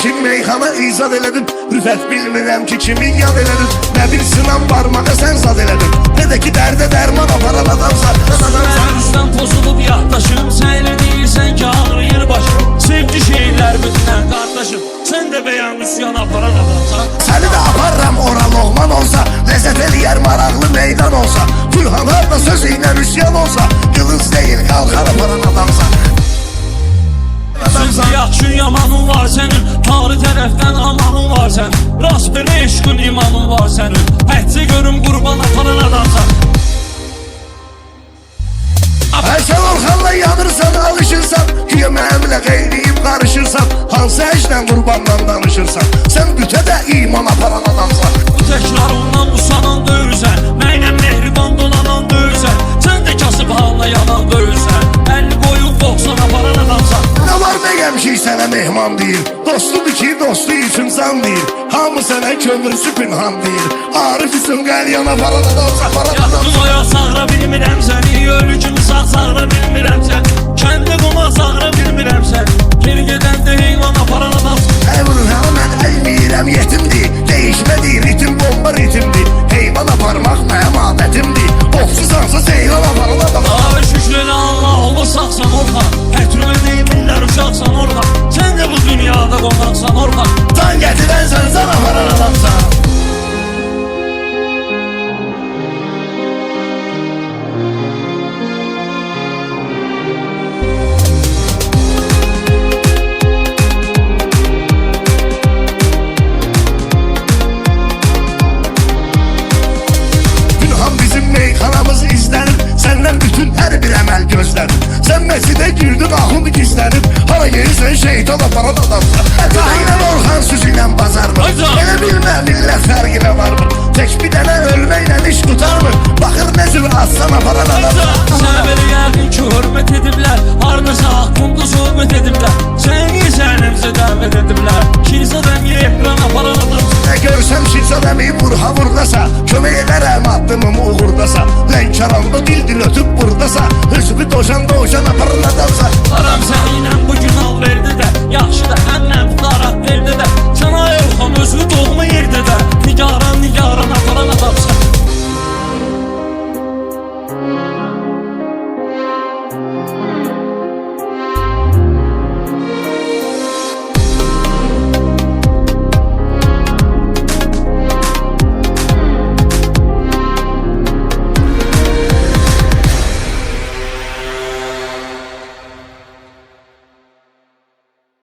ki meyxana izad elədim. Rüfət bilmirəm ki kimi yad elədim. Nə bir sınan barmağa sən zad elədim. Nə də ki dərdə dərman aparan adamsa. Sən üstdən pozulub yaddaşım, sən elə deyirsən ki ağrıyır başım. Sevgi şeylər bütünən qardaşım, sən də beyan üsyan aparan adamsan. Səni də aparram ora loğman olsa, ləzzət eləyər maraqlı meydan olsa. Gülhanar da söz ilə üsyan olsa, qılınc deyil qalxar aparan adamsan. Sözü yaxşı yamanın var sənin, tarih tərəfdən amanın var sənin. Rast bir eşqin imanın var sənin, həcci görüm qurban aparan adamsan. Sən Orxanla yanırsan, alışırsan, güya mənimlə qeyriyib qarışırsan. Hansı əcdən qurbandan danışırsan, sən bütə də iman aparan adamsan. Bu təkrarından usanan döyürsən, mənlə mehriban dolanan döyürsən. Sən də kasıb halına yalan döyürsən, 50 boyun 90 aparan adamsan. Nə var məgəm ki sənə mehman deyir, dostudur ki dostu üçün can deyir. Hamı sənə kömürsü pünhan deyir, Arif üçün qəlyan aparan adamsan. Yatdım oya sağıra bilmirəm səni, ölücüm sağ sağıra bilmirəm sən. Kəndə qoma sağıra bilmirəm sən, geri gedəndə heyvan aparan adamsan. Əvruna mən əlmiyirəm yetimdir, değişmədir ritim bomba ritimdir. Heyvan aparmaq mənim adətimdir, ofsuzansa seyran aparan adamsan. Ay şükrünə Allah olma sağsan Orxan, hətrümə deyibirlər uşaqsan Orxan. Sən də bu dünyada qonaqsan Orxan. Can gətirən sən can aparan adamsan. Meyxanamız izlənib, səndən bütün hər bir əməl gözlənib. Sən məsidə girdin, ahını gizlənib, hara gelirsən şeytan aparan adamsan. Ətayla Orxan süzüyle bazarmı? Elə bilmə millət fərqinə varmı? Tək bir dənə ölməklə iş tutarmı? Baxır nə cür aslan aparan adamsan.